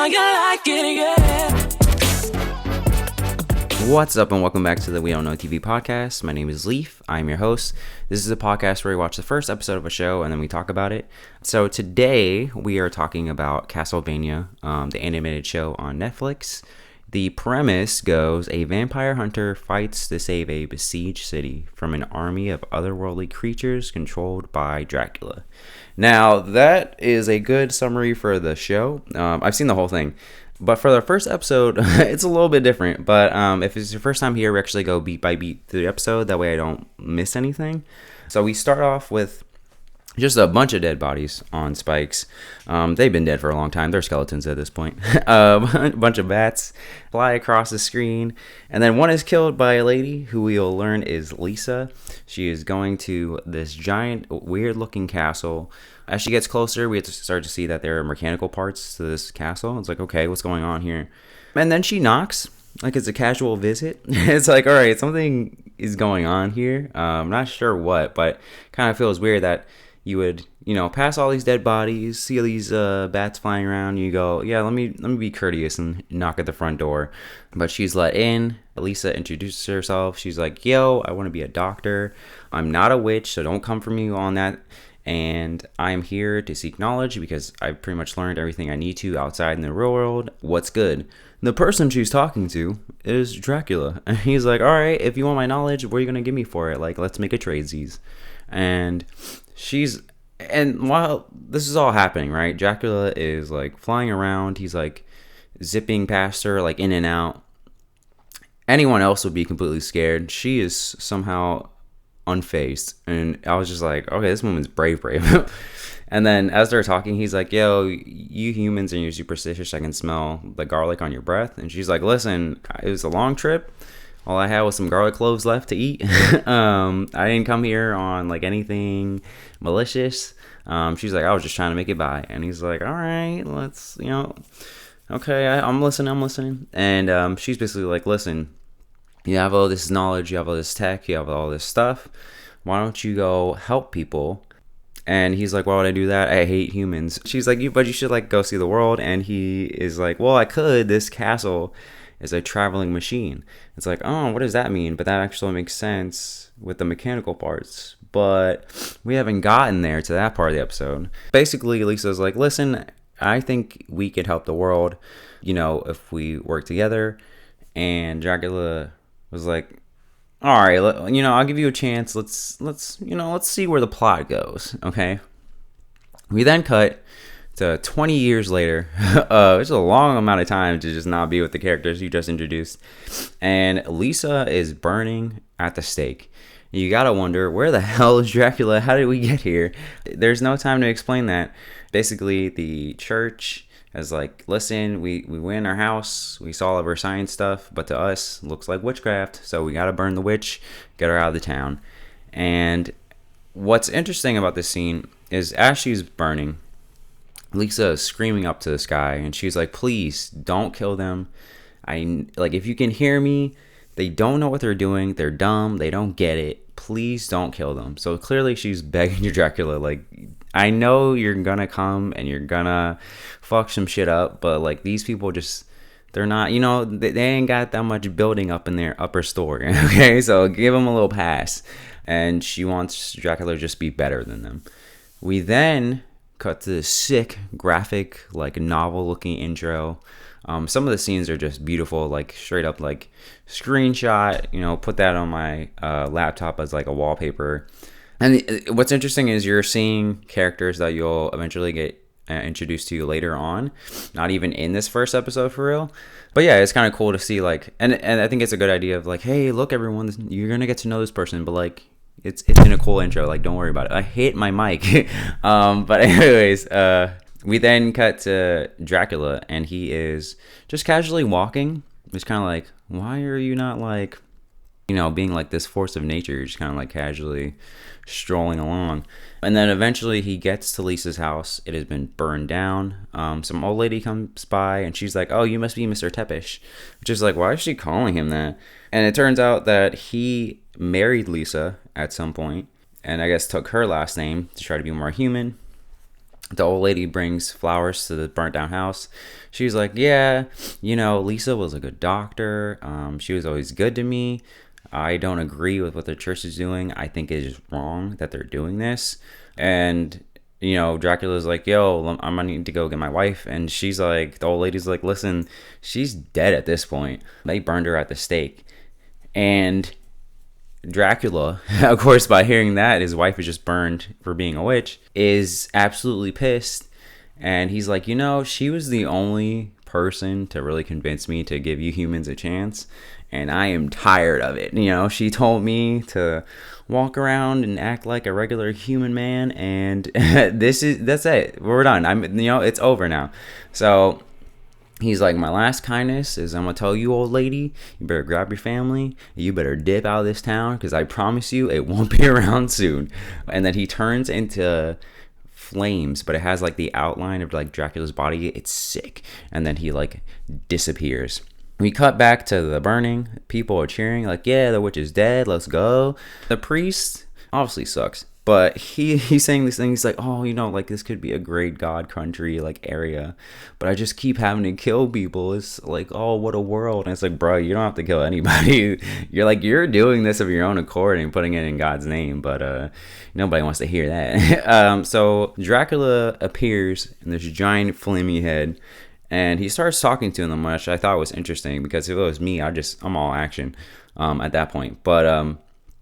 how you like it, yeah. What's up and welcome back to the We Don't Know TV podcast. My name is Leaf. I'm your host. This is a podcast where we watch the first episode of a show and then we talk about it. So today we are talking about Castlevania, the animated show on Netflix. The premise goes, a vampire hunter fights to save a besieged city from an army of otherworldly creatures controlled by Dracula. Now, that is a good summary for the show. I've seen the whole thing. But for the first episode, it's a little bit different. But if it's your first time here, we actually go beat by beat through the episode. That way I don't miss anything. So we start off with just a bunch of dead bodies on spikes. They've been dead for a long time. They're skeletons at this point. A bunch of bats fly across the screen. And then one is killed by a lady who we'll learn is Lisa. She is going to this giant, weird-looking castle. As she gets closer, we have to start to see that there are mechanical parts to this castle. It's like, okay, what's going on here? And then she knocks, like it's a casual visit. It's like, all right, something is going on here. I'm not sure what, but kind of feels weird that you would, pass all these dead bodies, see these bats flying around, and you go, yeah, let me be courteous and knock at the front door. But she's let in. Lisa introduces herself. She's like, yo, I want to be a doctor. I'm not a witch, so don't come for me on that. And I'm here to seek knowledge because I've pretty much learned everything I need to outside in the real world. What's good? The person she's talking to is Dracula. And he's like, all right, if you want my knowledge, what are you going to give me for it? Like, let's make a tradesies. And while this is all happening, right, Dracula is like flying around. He's like zipping past her, like in and out. Anyone else would be completely scared. She is somehow unfazed, and I was just like, okay, this woman's brave. And then as they're talking, he's like, yo, you humans and you're superstitious, I can smell the garlic on your breath. And she's like, listen, it was a long trip, all I had was some garlic cloves left to eat. I didn't come here on like anything malicious. She's like, I was just trying to make it by. And he's like, all right, let's, okay, I'm listening. And she's basically like, listen, you have all this knowledge, you have all this tech, you have all this stuff. Why don't you go help people? And he's like, why would I do that? I hate humans. She's like, but you should like go see the world. And he is like, well, I could. This castle is a traveling machine. It's like, oh, what does that mean? But that actually makes sense with the mechanical parts. But we haven't gotten there to that part of the episode. Basically, Lisa's like, listen, I think we could help the world, if we work together. And Dracula was like, all right, I'll give you a chance. Let's see where the plot goes. Okay. We then cut to 20 years later. It's a long amount of time to just not be with the characters you just introduced. And Lisa is burning at the stake. You gotta wonder, where the hell is Dracula? How did we get here? There's no time to explain that. Basically, the church is like, listen, we went in our house, we saw all of our science stuff, but to us, looks like witchcraft, so we gotta burn the witch, get her out of the town. And what's interesting about this scene is as she's burning, Lisa is screaming up to the sky, and she's like, please, don't kill them. If you can hear me, they don't know what they're doing, they're dumb, they don't get it, please don't kill them. So clearly she's begging to Dracula, like, I know you're gonna come and you're gonna fuck some shit up, but like these people just, they're not, they ain't got that much building up in their upper story. Okay, so give them a little pass. And she wants Dracula to just be better than them. We then cut to this sick, graphic, like novel looking intro. Some of the scenes are just beautiful, like straight up like screenshot, put that on my laptop as like a wallpaper. And what's interesting is you're seeing characters that you'll eventually get introduced to later on, not even in this first episode for real. But yeah, it's kind of cool to see like, and I think it's a good idea of like, hey, look everyone, you're gonna get to know this person, but like it's in a cool intro, like don't worry about it. I hate my mic. But anyways, we then cut to Dracula, and he is just casually walking. It's kind of like, why are you not like, being like this force of nature? You're just kind of like casually strolling along. And then eventually he gets to Lisa's house. It has been burned down. Some old lady comes by, and she's like, oh, you must be Mr. Tepish. Which is like, why is she calling him that? And it turns out that he married Lisa at some point, and I guess took her last name to try to be more human. The old lady brings flowers to the burnt down house. She's like, yeah, Lisa was a good doctor. She was always good to me. I don't agree with what the church is doing. I think it is wrong that they're doing this. And, Dracula's like, yo, I'm gonna need to go get my wife. And she's like, the old lady's like, listen, she's dead at this point. They burned her at the stake. And Dracula, of course, by hearing that his wife is just burned for being a witch, is absolutely pissed. And he's like, she was the only person to really convince me to give you humans a chance. And I am tired of it. She told me to walk around and act like a regular human man. And that's it. We're done. It's over now. So he's like, my last kindness is I'm going to tell you, old lady, you better grab your family. You better dip out of this town because I promise you it won't be around soon. And then he turns into flames, but it has like the outline of like Dracula's body. It's sick. And then he like disappears. We cut back to the burning. People are cheering like, yeah, the witch is dead. Let's go. The priest obviously sucks. But he's saying these things like, oh, like this could be a great god country, like area. But I just keep having to kill people. It's like, oh, what a world. And it's like, bro, you don't have to kill anybody. You're doing this of your own accord and putting it in God's name. But nobody wants to hear that. So Dracula appears in this giant flaming head. And he starts talking to them, which I thought was interesting. Because if it was me, I'm all action at that point. But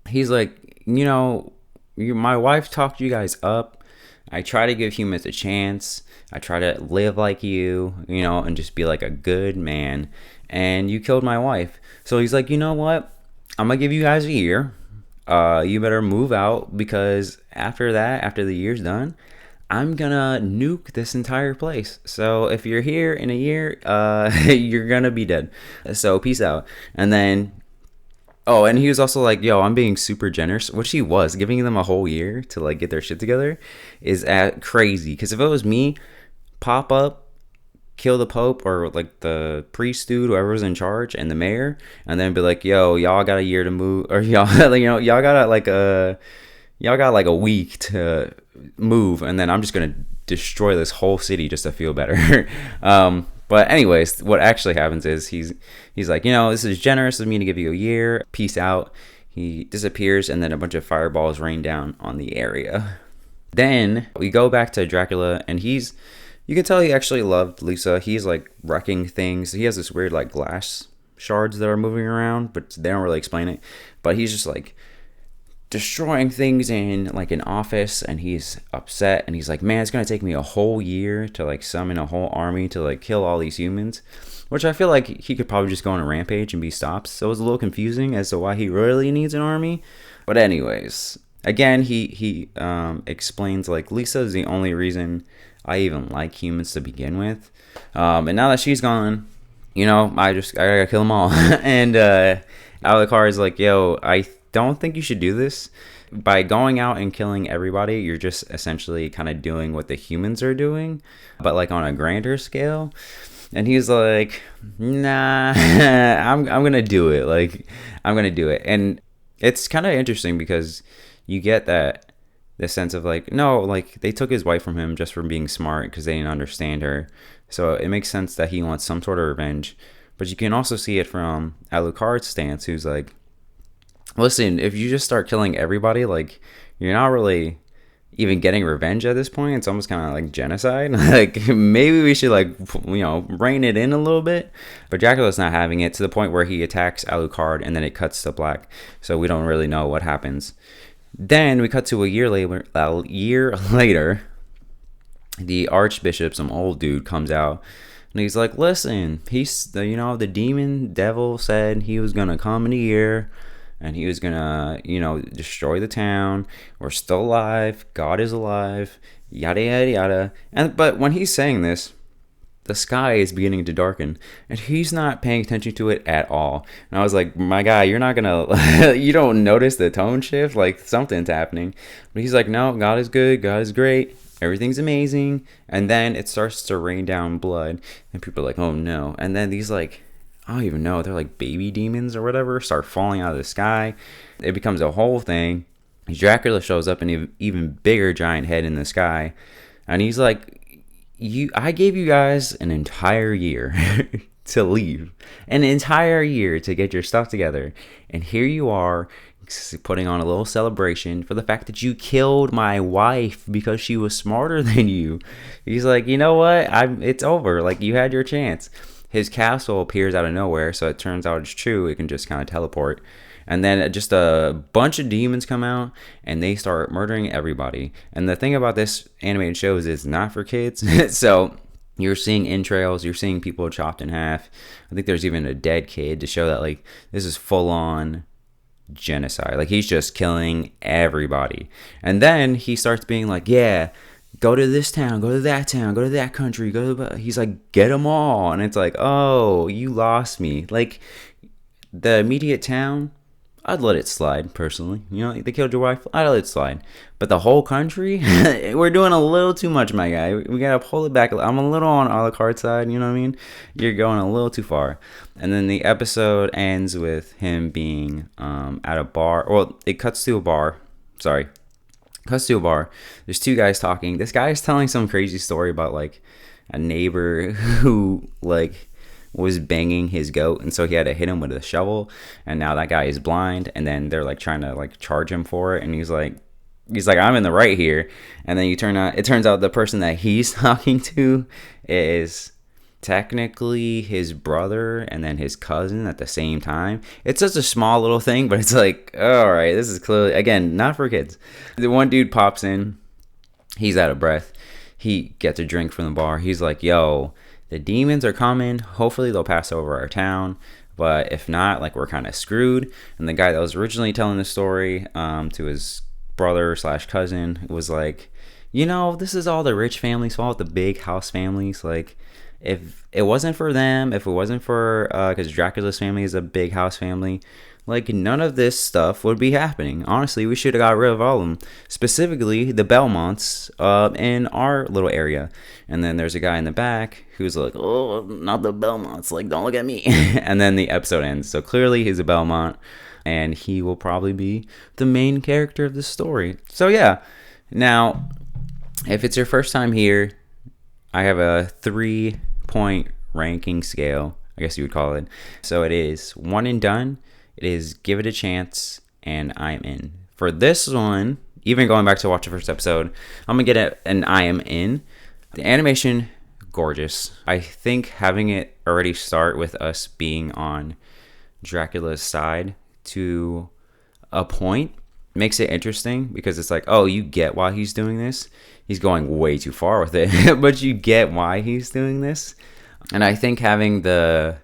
he's like, my wife talked you guys up. I try to give humans a chance. I try to live like you, and just be like a good man. And you killed my wife. So he's like, you know what? I'm going to give you guys a year. You better move out because after the year's done, I'm going to nuke this entire place. So if you're here in a year, you're going to be dead. So peace out. And then... Oh, and he was also like, yo, I'm being super generous, which he was. Giving them a whole year to, like, get their shit together is crazy. Because if it was me, pop up, kill the Pope or, like, the priest dude, whoever was in charge, and the mayor, and then be like, yo, y'all got a year to move, or y'all, y'all got, like, a week to move, and then I'm just going to destroy this whole city just to feel better. But anyways, what actually happens is he's like, this is generous of me to give you a year. Peace out. He disappears, and then a bunch of fireballs rain down on the area. Then we go back to Dracula, and you can tell he actually loved Lisa. He's like wrecking things. He has this weird like glass shards that are moving around, but they don't really explain it. But he's just like destroying things in like an office, and he's upset, and he's like, man, it's gonna take me a whole year to like summon a whole army to like kill all these humans, which I feel like he could probably just go on a rampage and be stopped. So it was a little confusing as to why he really needs an army. But anyways, again, he explains like Lisa is the only reason I even like humans to begin with, and now that she's gone, I gotta kill them all. And Alucard is like, yo, I don't think you should do this. By going out and killing everybody, you're just essentially kind of doing what the humans are doing, but like on a grander scale. And he's like, nah, I'm gonna do it. Like, I'm gonna do it. And it's kind of interesting because you get the sense of like, no, like they took his wife from him just for being smart because they didn't understand her. So it makes sense that he wants some sort of revenge. But you can also see it from Alucard's stance, who's like, listen, if you just start killing everybody, like, you're not really even getting revenge at this point. It's almost kind of like genocide. Like, maybe we should, like, rein it in a little bit. But Dracula's not having it, to the point where he attacks Alucard, and then it cuts to black. So we don't really know what happens. Then we cut to a year later, the Archbishop, some old dude, comes out. And he's like, listen, the demon devil said he was going to come in a year. And he was gonna, destroy the town. We're still alive. God is alive. Yada, yada, yada. But when he's saying this, the sky is beginning to darken. And he's not paying attention to it at all. And I was like, my guy, you're not gonna... you don't notice the tone shift? Like, something's happening. But he's like, no, God is good. God is great. Everything's amazing. And then it starts to rain down blood. And people are like, oh, no. And then these, like... I don't even know, they're like baby demons or whatever, start falling out of the sky. It becomes a whole thing. Dracula shows up in an even bigger giant head in the sky. And he's like, I gave you guys an entire year to leave, an entire year to get your stuff together, and here you are putting on a little celebration for the fact that you killed my wife because she was smarter than you. He's like, you know what? It's over. Like, you had your chance. His castle appears out of nowhere, so it turns out it's true. It can just kind of teleport. And then just a bunch of demons come out, and they start murdering everybody. And the thing about this animated show is it's not for kids. So you're seeing entrails, you're seeing people chopped in half. I think there's even a dead kid to show that, like, this is full-on genocide. Like, he's just killing everybody. And then he starts being like, yeah, go to this town, go to that town, go to that country, go to he's like, get them all. And it's like, oh, you lost me. Like, the immediate town, I'd let it slide, personally. You know, they killed your wife, I'd let it slide. But the whole country, we're doing a little too much, my guy. We gotta pull it back. I'm a little on a la carte side, you know what I mean? You're going a little too far. And then the episode ends with him being at a bar. Well, it cuts to a bar. Sorry. Cuts to a bar. There's two guys talking. This guy is telling some crazy story about, like, a neighbor who, like, was banging his goat, and so he had to hit him with a shovel, and now that guy is blind, and then they're like trying to like charge him for it, and he's like I'm in the right here. And then it turns out the person that he's talking to is technically his brother and then his cousin at the same time. It's such a small little thing, but it's like, all right, this is clearly, again, not for kids. The one dude pops in, he's out of breath, he gets a drink from the bar, he's like, yo, the demons are coming. Hopefully they'll pass over our town. But if not, like, we're kind of screwed. And the guy that was originally telling the story to his brother / cousin was like, you know, this is all the rich families' fault, the big house families. Like, if it wasn't for them, if it wasn't for, because Dracula's family is a big house family, like, none of this stuff would be happening. Honestly, we should have got rid of all of them. Specifically, the Belmonts in our little area. And then there's a guy in the back who's like, oh, not the Belmonts. Like, don't look at me. And then the episode ends. So clearly he's a Belmont. And he will probably be the main character of the story. So yeah. Now, if it's your first time here, I have a 3-point ranking scale, I guess you would call it. So it is 1 and done. It is give it a chance, and I'm in. For this one, even going back to watch the first episode, I'm going to get an I am in. The animation, gorgeous. I think having it already start with us being on Dracula's side to a point makes it interesting, because it's like, oh, you get why he's doing this. He's going way too far with it, but you get why he's doing this. And I think having the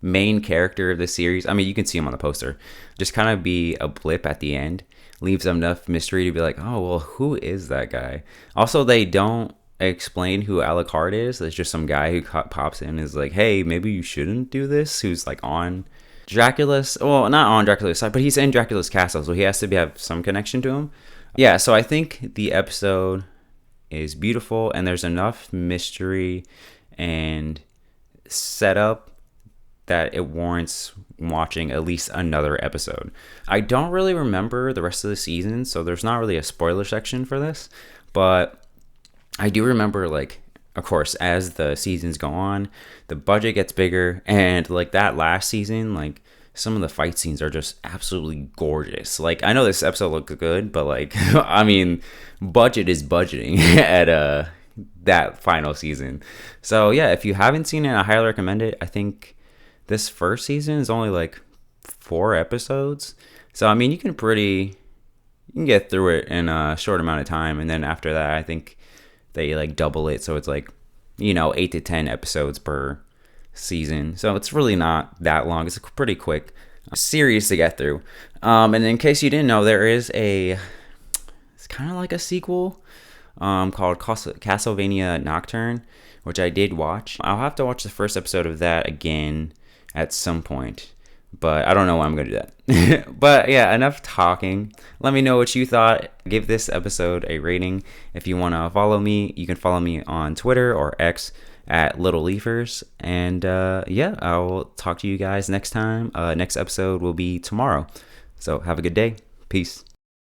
main character of the series, I mean, you can see him on the poster, just kind of be a blip at the end, leaves enough mystery to be like, oh, well, who is that guy? Also, they don't explain who Alucard is. There's just some guy who pops in and is like, hey, maybe you shouldn't do this, who's like on Dracula's, well, not on Dracula's side, but he's in Dracula's castle, so he has to have some connection to him. Yeah, so I think the episode is beautiful, and there's enough mystery and setup that it warrants watching at least another episode. I don't really remember the rest of the season, so there's not really a spoiler section for this, but I do remember, like, of course, as the seasons go on, the budget gets bigger, and like that last season, like, some of the fight scenes are just absolutely gorgeous. Like, I know this episode looked good, but like, I mean, budget is budgeting at that final season. So yeah, if you haven't seen it, I highly recommend it. I think this first season is only like 4 episodes. So, I mean, you can get through it in a short amount of time. And then after that, I think they like double it. So it's like, you know, 8 to 10 episodes per season. So it's really not that long. It's a pretty quick series to get through. And in case you didn't know, it's kind of like a sequel called Castlevania Nocturne, which I did watch. I'll have to watch the first episode of that again at some point, but I don't know when I'm going to do that. But yeah, enough talking. Let me know what you thought. Give this episode a rating. If you want to follow me, you can follow me on Twitter or X at Little Leafers. And yeah, I will talk to you guys next time. Next episode will be tomorrow. So have a good day. Peace.